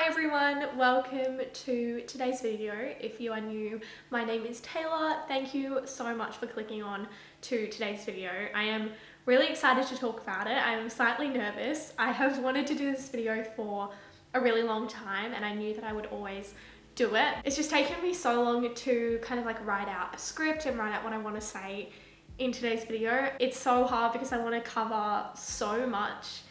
everyone, welcome to today's video. If you are new, my name is Taylor. Thank you so much for clicking on to today's video. I am really excited to talk about it. I am slightly nervous. I have wanted to do this video for a really long time and I knew that I would always do it. It's just taken me so long to kind of like write out a script and write out what I want to say in today's video. It's so hard because I want to cover so much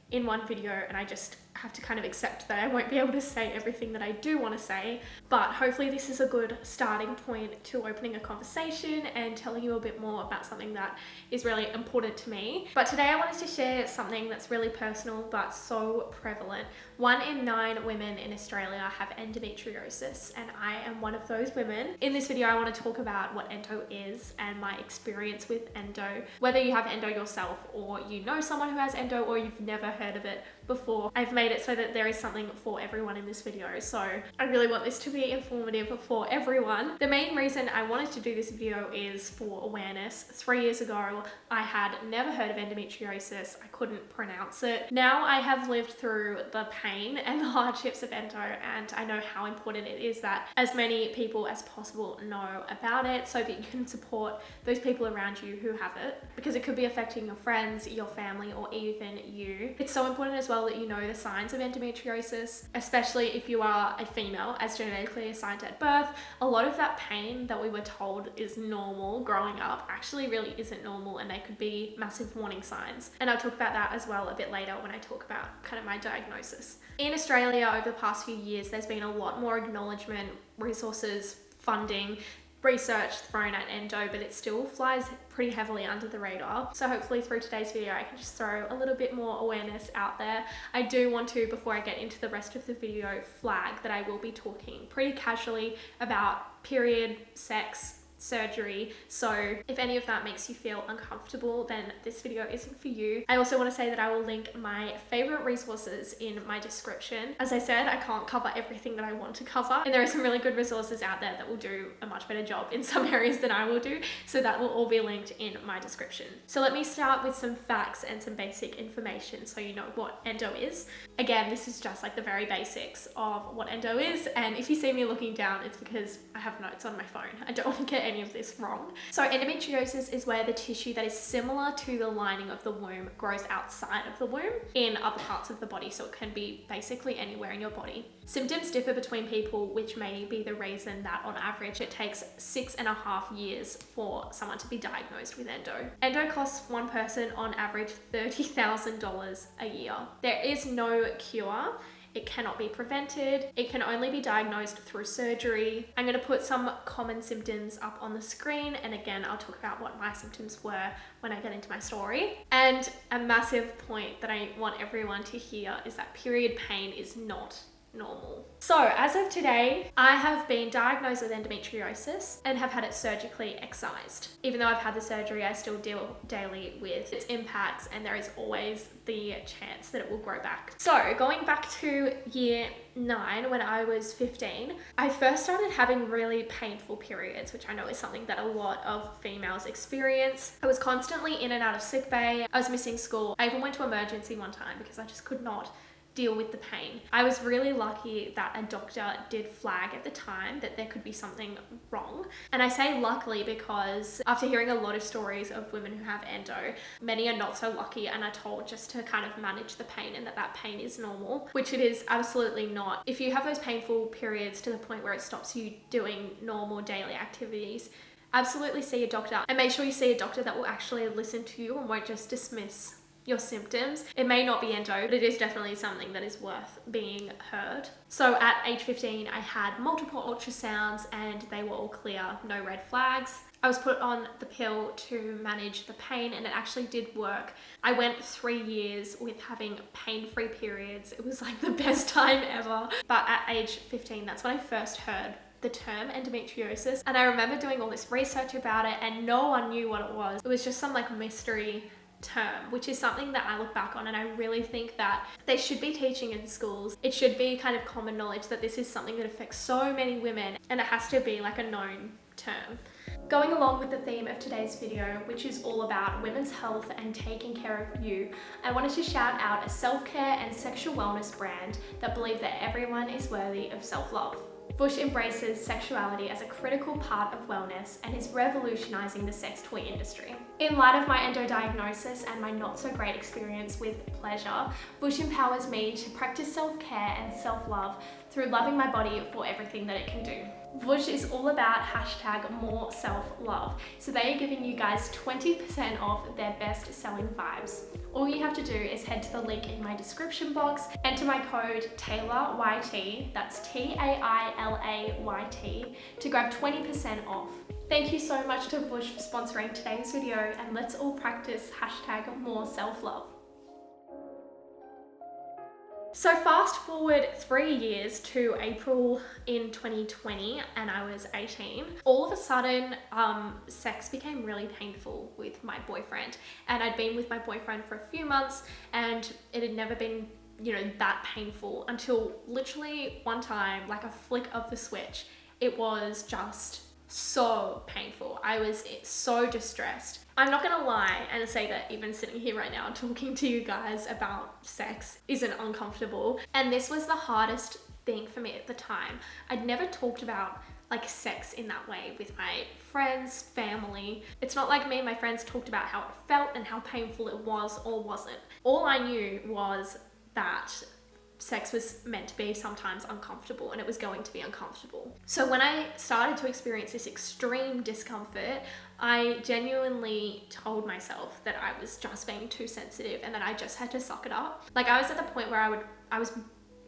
in one video and I just have to kind of accept that I won't be able to say everything that I do want to say, but hopefully this is a good starting point to opening a conversation and telling you a bit more about something that is really important to me. But today I wanted to share something that's really personal but so prevalent. 1 in 9 women in Australia have endometriosis and I am one of those women. In this video I want to talk about what endo is and my experience with endo. Whether you have endo yourself or you know someone who has endo or you've never heard of it before, I've made it so that there is something for everyone in this video. So I really want this to be informative for everyone. The main reason I wanted to do this video is for awareness. 3 years ago, I had never heard of endometriosis. I couldn't pronounce it. Now I have lived through the pain and the hardships of endo, and I know how important it is that as many people as possible know about it so that you can support those people around you who have it, because it could be affecting your friends, your family, or even you. It's so important as well that you know the signs of endometriosis, especially if you are a female as genetically assigned at birth. A lot of that pain that we were told is normal growing up actually really isn't normal, and they could be massive warning signs. And I'll talk about that as well a bit later when I talk about kind of my diagnosis. In Australia over the past few years, there's been a lot more acknowledgement, resources, funding, research thrown at endo, but it still flies pretty heavily under the radar. So hopefully through today's video I can just throw a little bit more awareness out there. I do want to, before I get into the rest of the video, flag that I will be talking pretty casually about period, sex, surgery, so if any of that makes you feel uncomfortable, then this video isn't for you. I also want to say that I will link my favorite resources in my description. As I said, I can't cover everything that I want to cover, and there are some really good resources out there that will do a much better job in some areas than I will do, so that will all be linked in my description. So let me start with some facts and some basic information so you know what endo is. Again, this is just like the very basics of what endo is, and if you see me looking down, it's because I have notes on my phone. I don't want to get any of this wrong. So endometriosis is where the tissue that is similar to the lining of the womb grows outside of the womb in other parts of the body, so it can be basically anywhere in your body. Symptoms differ between people, which may be the reason that on average it takes 6.5 years for someone to be diagnosed with endo. Endo costs one person on average $30,000 a year. There is no cure. It cannot be prevented. It can only be diagnosed through surgery. I'm going to put some common symptoms up on the screen, and again I'll talk about what my symptoms were when I get into my story. And a massive point that I want everyone to hear is that period pain is not normal. So as of today, I have been diagnosed with endometriosis and have had it surgically excised. Even though I've had the surgery, I still deal daily with its impacts, and there is always the chance that it will grow back. So going back to year 9, when I was 15, I first started having really painful periods, which I know is something that a lot of females experience. I was constantly in and out of sick bay. I was missing school. I even went to emergency one time because I just could not deal with the pain. I was really lucky that a doctor did flag at the time that there could be something wrong. And I say luckily because after hearing a lot of stories of women who have endo, many are not so lucky and are told just to kind of manage the pain and that pain is normal, which it is absolutely not. If you have those painful periods to the point where it stops you doing normal daily activities, absolutely see a doctor, and make sure you see a doctor that will actually listen to you and won't just dismiss your symptoms. It may not be endo, but it is definitely something that is worth being heard. So at age 15, I had multiple ultrasounds and they were all clear, no red flags. I was put on the pill to manage the pain and it actually did work. I went 3 years with having pain-free periods. It was like the best time ever. But at age 15, that's when I first heard the term endometriosis. And I remember doing all this research about it and no one knew what it was. It was just some like mystery term, which is something that I look back on and I really think that they should be teaching in schools. It should be kind of common knowledge that this is something that affects so many women and it has to be like a known term. Going along with the theme of today's video, which is all about women's health and taking care of you, I wanted to shout out a self-care and sexual wellness brand that believe that everyone is worthy of self-love. Vush embraces sexuality as a critical part of wellness and is revolutionizing the sex toy industry. In light of my endo diagnosis and my not so great experience with pleasure, Vush empowers me to practice self-care and self-love through loving my body for everything that it can do. Vush is all about #more self-love, so they are giving you guys 20% off their best selling vibes. All you have to do is head to the link in my description box, enter my code TAILAWHITE, that's TAILAYT, to grab 20% off. Thank you so much to Vush for sponsoring today's video, and let's all practice #more self-love. So fast forward 3 years to April in 2020 and I was 18. All of a sudden, sex became really painful with my boyfriend, and I'd been with my boyfriend for a few months and it had never been, that painful until literally one time, like a flick of the switch. It was just so painful. I was so distressed. I'm not gonna lie and say that even sitting here right now talking to you guys about sex isn't uncomfortable, and this was the hardest thing for me at the time. I'd never talked about like sex in that way with my friends, family. It's not like me and my friends talked about how it felt and how painful it was or wasn't. All I knew was that sex was meant to be sometimes uncomfortable, and it was going to be uncomfortable. So when I started to experience this extreme discomfort, I genuinely told myself that I was just being too sensitive and that I just had to suck it up. Like, I was at the point where I was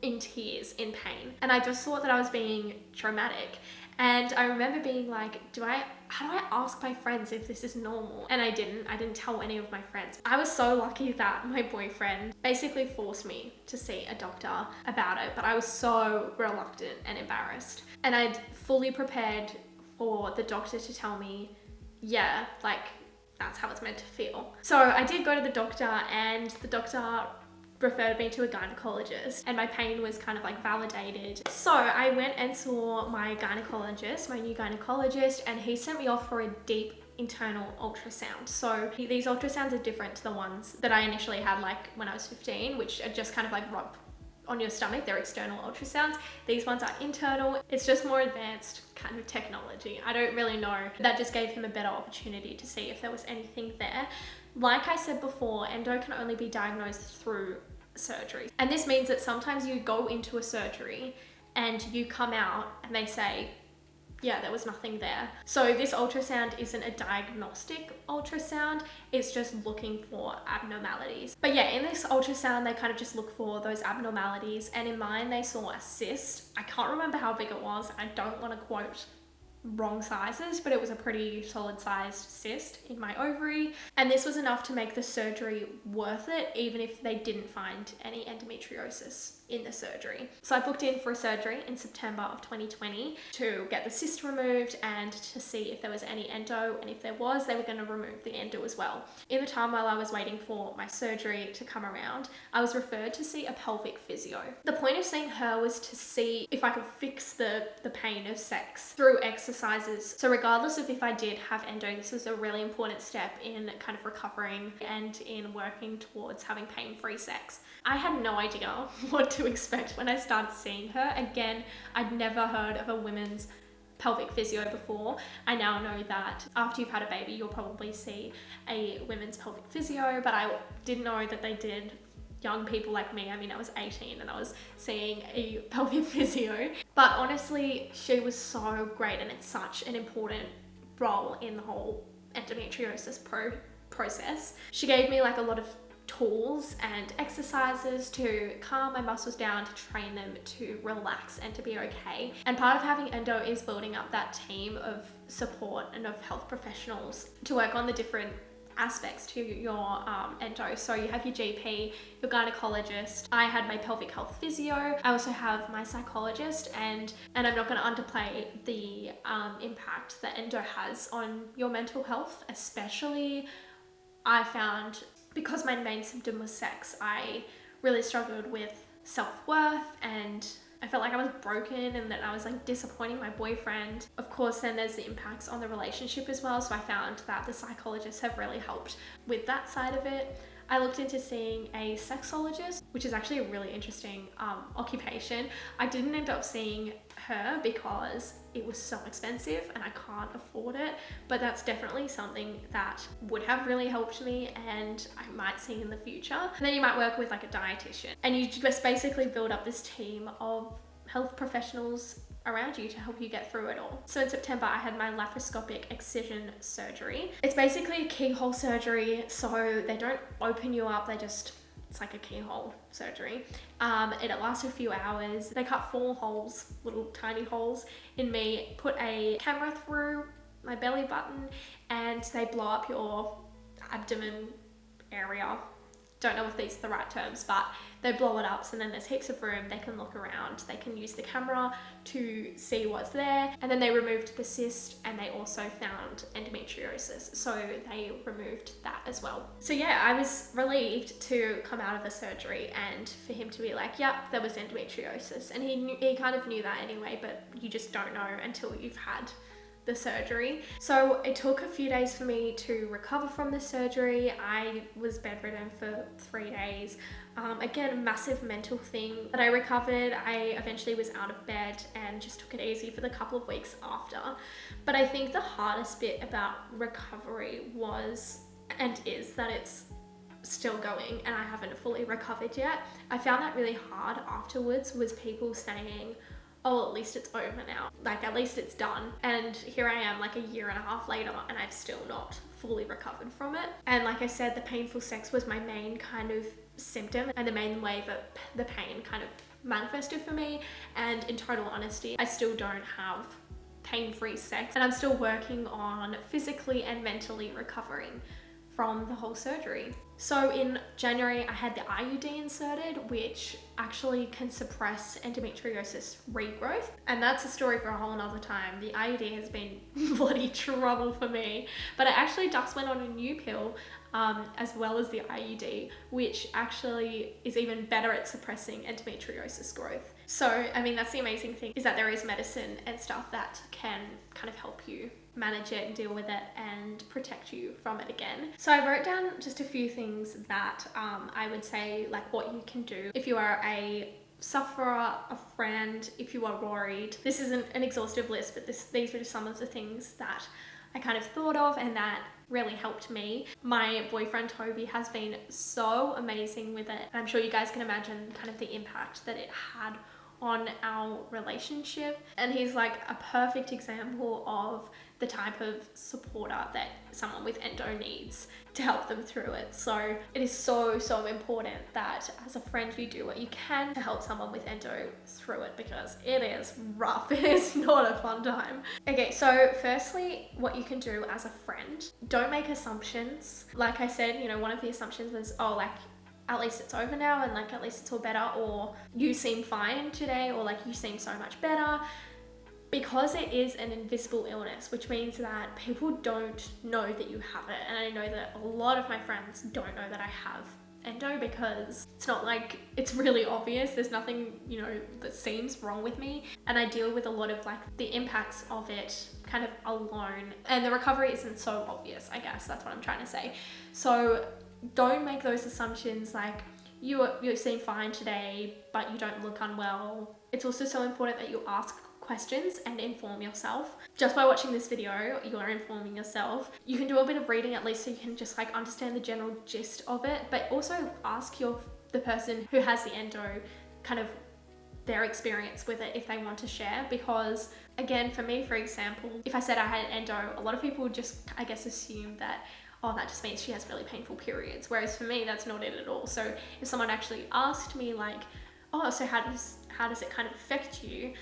in tears, in pain, and I just thought that I was being traumatic. And I remember being like, how do I ask my friends if this is normal? And I didn't tell any of my friends. I was so lucky that my boyfriend basically forced me to see a doctor about it, but I was so reluctant and embarrassed. And I'd fully prepared for the doctor to tell me, yeah, like, that's how it's meant to feel. So I did go to the doctor, and the doctor referred me to a gynecologist, and my pain was kind of like validated. So I went and saw my gynecologist, my new gynecologist, and he sent me off for a deep internal ultrasound. So these ultrasounds are different to the ones that I initially had like when I was 15, which are just kind of like rub on your stomach. They're external ultrasounds. These ones are internal. It's just more advanced kind of technology. I don't really know. That just gave him a better opportunity to see if there was anything there. Like I said before, endo can only be diagnosed through surgery. And this means that sometimes you go into a surgery and you come out and they say, yeah, there was nothing there. So this ultrasound isn't a diagnostic ultrasound, it's just looking for abnormalities. But yeah, in this ultrasound, they kind of just look for those abnormalities. And in mine, they saw a cyst. I can't remember how big it was. I don't want to quote wrong sizes, but it was a pretty solid sized cyst in my ovary, and this was enough to make the surgery worth it, even if they didn't find any endometriosis in the surgery. So I booked in for a surgery in September of 2020 to get the cyst removed and to see if there was any endo, and if there was, they were going to remove the endo as well. In the time while I was waiting for my surgery to come around, I was referred to see a pelvic physio. The point of seeing her was to see if I could fix the pain of sex through exercises. So regardless of if I did have endo, this was a really important step in kind of recovering and in working towards having pain-free sex. I had no idea what to expect when I started seeing her. Again, I'd never heard of a women's pelvic physio before. I now know that after you've had a baby, you'll probably see a women's pelvic physio, but I didn't know that they did young people like me. I mean, I was 18 and I was seeing a pelvic physio. But honestly, she was so great, and it's such an important role in the whole endometriosis process. She gave me like a lot of tools and exercises to calm my muscles down, to train them to relax and to be okay. And part of having endo is building up that team of support and of health professionals to work on the different aspects to your endo. So you have your GP, your gynecologist. I had my pelvic health physio. I also have my psychologist, and I'm not going to underplay the impact that endo has on your mental health, especially I found because my main symptom was sex. I really struggled with self-worth and I felt like I was broken and that I was like disappointing my boyfriend. Of course, then there's the impacts on the relationship as well. So I found that the psychologists have really helped with that side of it. I looked into seeing a sexologist, which is actually a really interesting occupation. I didn't end up seeing her because it was so expensive and I can't afford it, but that's definitely something that would have really helped me and I might see in the future. And then you might work with like a dietitian and you just basically build up this team of health professionals around you to help you get through it all. So in September, I had my laparoscopic excision surgery. It's basically a keyhole surgery, so they don't open you up, it's like a keyhole surgery. It lasts a few hours. They cut 4 holes, little tiny holes in me, put a camera through my belly button, and they blow up your abdomen area. Don't know if these are the right terms, but they blow it up, so then there's heaps of room. They can look around, they can use the camera to see what's there, and then they removed the cyst and they also found endometriosis, so they removed that as well. So yeah, I was relieved to come out of the surgery and for him to be like, yep, there was endometriosis, and he kind of knew that anyway, but you just don't know until you've had the surgery. So it took a few days for me to recover from the surgery. I was bedridden for 3 days. Again, massive mental thing, but I recovered. I eventually was out of bed and just took it easy for the couple of weeks after. But I think the hardest bit about recovery was and is that it's still going and I haven't fully recovered yet. I found that really hard afterwards, was people saying, oh, at least it's over now. Like, at least it's done. And here I am like a year and a half later and I've still not fully recovered from it. And like I said, the painful sex was my main kind of symptom and the main way that the pain kind of manifested for me. And in total honesty, I still don't have pain-free sex and I'm still working on physically and mentally recovering from the whole surgery. So in January, I had the IUD inserted, which actually can suppress endometriosis regrowth. And that's a story for a whole nother time. The IUD has been bloody trouble for me, but I actually just went on a new pill as well as the IUD, which actually is even better at suppressing endometriosis growth. So, I mean, that's the amazing thing, is that there is medicine and stuff that can kind of help you manage it and deal with it and protect you from it again. So I wrote down just a few things that I would say, like, what you can do if you are a sufferer, a friend, if you are worried. This isn't an exhaustive list, but these were just some of the things that I kind of thought of and that really helped me. My boyfriend Toby has been so amazing with it. And I'm sure you guys can imagine kind of the impact that it had on our relationship. And he's like a perfect example of the type of supporter that someone with endo needs to help them through it. So it is so important that as a friend you do what you can to help someone with endo through it, because it is rough. It is not a fun time. Okay, so firstly, what you can do as a friend, don't make assumptions. Like I said, you know, one of the assumptions was, oh, like, at least it's over now and like at least it's all better, or you seem fine today, or like you seem so much better. Because it is an invisible illness, which means that people don't know that you have it. And I know that a lot of my friends don't know that I have endo because it's not like it's really obvious. There's nothing, you know, that seems wrong with me. And I deal with a lot of like the impacts of it kind of alone. And the recovery isn't so obvious, I guess. That's what I'm trying to say. So don't make those assumptions like you seem fine today, but you don't look unwell. It's also so important that you ask questions and inform yourself. Just by watching this video, you are informing yourself. You can do a bit of reading at least so you can just like understand the general gist of it, but also ask the person who has the endo kind of their experience with it if they want to share. Because again, for me, for example, if I said I had endo, a lot of people would just, I guess, assume that, oh, that just means she has really painful periods. Whereas for me, that's not it at all. So if someone actually asked me like, oh, so how does it kind of affect you?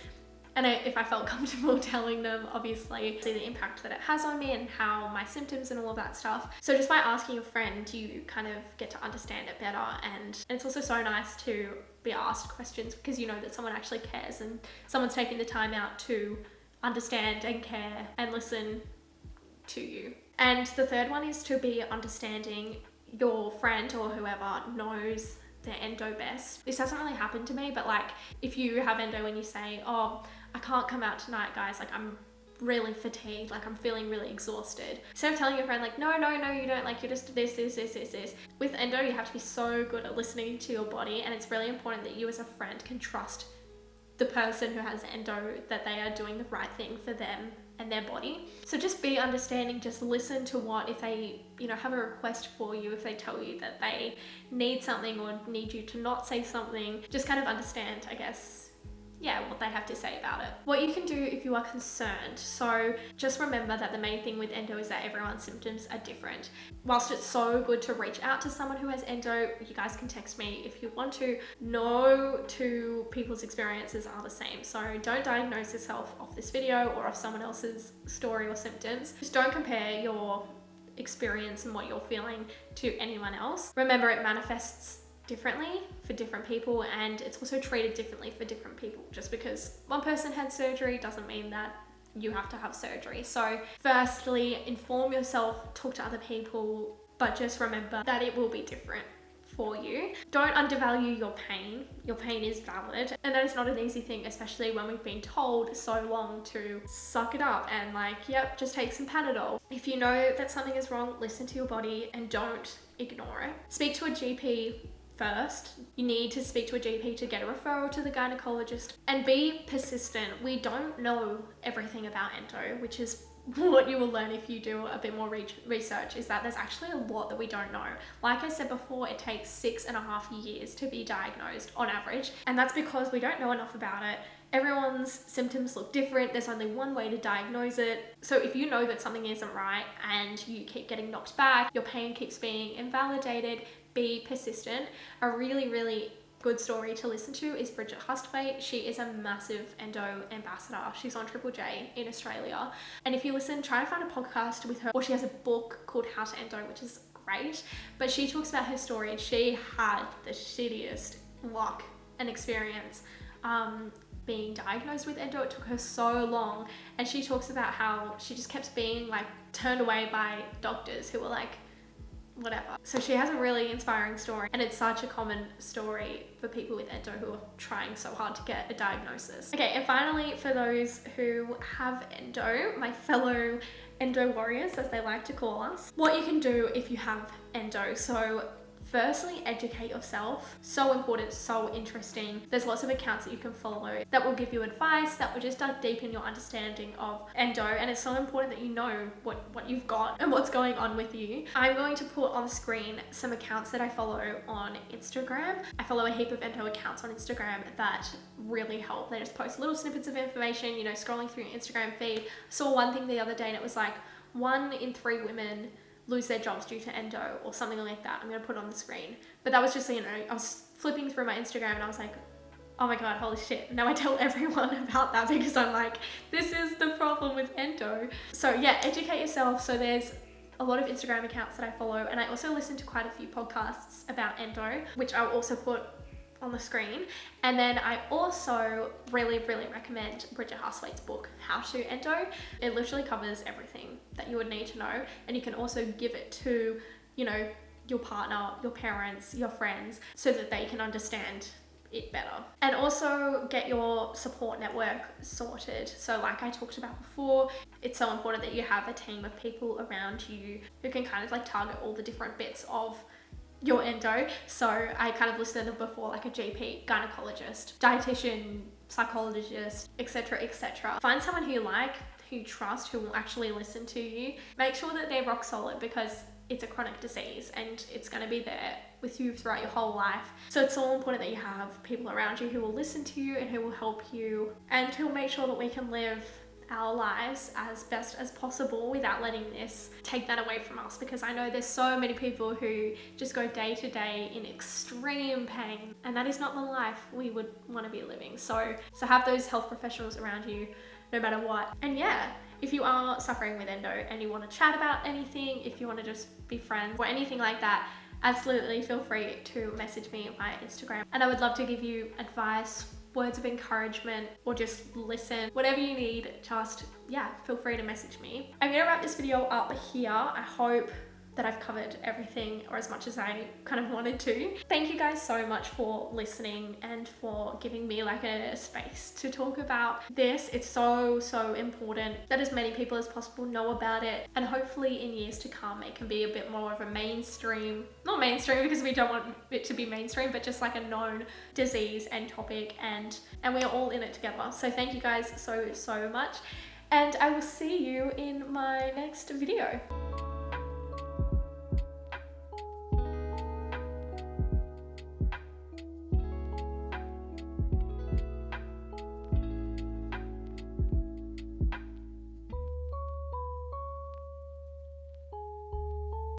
And if I felt comfortable telling them, obviously, see the impact that it has on me and how my symptoms and all of that stuff. So just by asking a friend, you kind of get to understand it better. And it's also so nice to be asked questions because you know that someone actually cares and someone's taking the time out to understand and care and listen to you. And the third one is to be understanding. Your friend or whoever knows their endo best. This hasn't really happened to me, but like if you have endo and you say, oh, I can't come out tonight, guys, like I'm really fatigued, like I'm feeling really exhausted. Instead of telling your friend like, no, you don't, like you're just this. With endo, you have to be so good at listening to your body, and it's really important that you as a friend can trust the person who has endo, that they are doing the right thing for them and their body. So just be understanding, just listen to what, if they, you know, have a request for you, if they tell you that they need something or need you to not say something, just kind of understand, I guess, yeah, what they have to say about it. What you can do if you are concerned. So just remember that the main thing with endo is that everyone's symptoms are different. Whilst it's so good to reach out to someone who has endo, you guys can text me if you want to. No two people's experiences are the same. So don't diagnose yourself off this video or off someone else's story or symptoms. Just don't compare your experience and what you're feeling to anyone else. Remember, it manifests differently for different people, and it's also treated differently for different people. Just because one person had surgery doesn't mean that you have to have surgery. So firstly, inform yourself, talk to other people, but just remember that it will be different for you. Don't undervalue your pain. Your pain is valid, and that is not an easy thing, especially when we've been told so long to suck it up and like, yep, just take some Panadol. If you know that something is wrong, listen to your body and don't ignore it. Speak to a GP first. You need to speak to a GP to get a referral to the gynecologist, and be persistent. We don't know everything about endo, which is what you will learn if you do a bit more research, is that there's actually a lot that we don't know. Like I said before, it takes 6.5 years to be diagnosed on average, and that's because we don't know enough about it. Everyone's symptoms look different. There's only one way to diagnose it. So if you know that something isn't right and you keep getting knocked back, your pain keeps being invalidated, be persistent. A really good story to listen to is Bridget Hustwaite. She is a massive endo ambassador. She's on Triple J in Australia. And if you listen, try to find a podcast with her, or she has a book called How to Endo, which is great. But she talks about her story. She had the shittiest luck and experience being diagnosed with endo. It took her so long, and she talks about how she just kept being like turned away by doctors who were like, whatever. So she has a really inspiring story, and it's such a common story for people with endo who are trying so hard to get a diagnosis. Okay, and finally, for those who have endo, my fellow endo warriors, as they like to call us, what you can do if you have endo. So firstly, educate yourself. So important, so interesting. There's lots of accounts that you can follow that will give you advice, that will just deepen your understanding of endo. And it's so important that you know what you've got and what's going on with you. I'm going to put on the screen some accounts that I follow on Instagram. I follow a heap of endo accounts on Instagram that really help. They just post little snippets of information, you know, scrolling through your Instagram feed. I saw one thing the other day and it was like 1 in 3 women lose their jobs due to endo or something like that. I'm going to put it on the screen. But that was just, you know, I was flipping through my Instagram and I was like, oh my God, holy shit. Now I tell everyone about that because I'm like, this is the problem with endo. So yeah, educate yourself. So there's a lot of Instagram accounts that I follow, and I also listen to quite a few podcasts about endo, which I'll also put on the screen. And then I also really recommend Bridget Hustwaite's book, How to Endo. It literally covers everything that you would need to know, and you can also give it to, you know, your partner, your parents, your friends, so that they can understand it better. And also get your support network sorted. So like I talked about before, it's so important that you have a team of people around you who can kind of like target all the different bits of your endo. So I kind of listed them before, like a GP, gynecologist, dietitian, psychologist, etc. Find someone who you like, who you trust, who will actually listen to you. Make sure that they're rock solid, because it's a chronic disease and it's going to be there with you throughout your whole life. So it's so important that you have people around you who will listen to you and who will help you, and who will make sure that we can live our lives as best as possible without letting this take that away from us. Because I know there's so many people who just go day to day in extreme pain, and that is not the life we would want to be living. So have those health professionals around you no matter what. And yeah, if you are suffering with endo and you want to chat about anything, if you want to just be friends or anything like that, absolutely feel free to message me via Instagram, and I would love to give you advice, words of encouragement, or just listen. Whatever you need, just, yeah, feel free to message me. I'm gonna wrap this video up here. I hope that I've covered everything, or as much as I kind of wanted to. Thank you guys so much for listening and for giving me like a space to talk about this. It's so important that as many people as possible know about it, and hopefully in years to come it can be a bit more of a mainstream, not mainstream because we don't want it to be mainstream, but just like a known disease and topic, and we're all in it together. So thank you guys so much, and I will see you in my next video.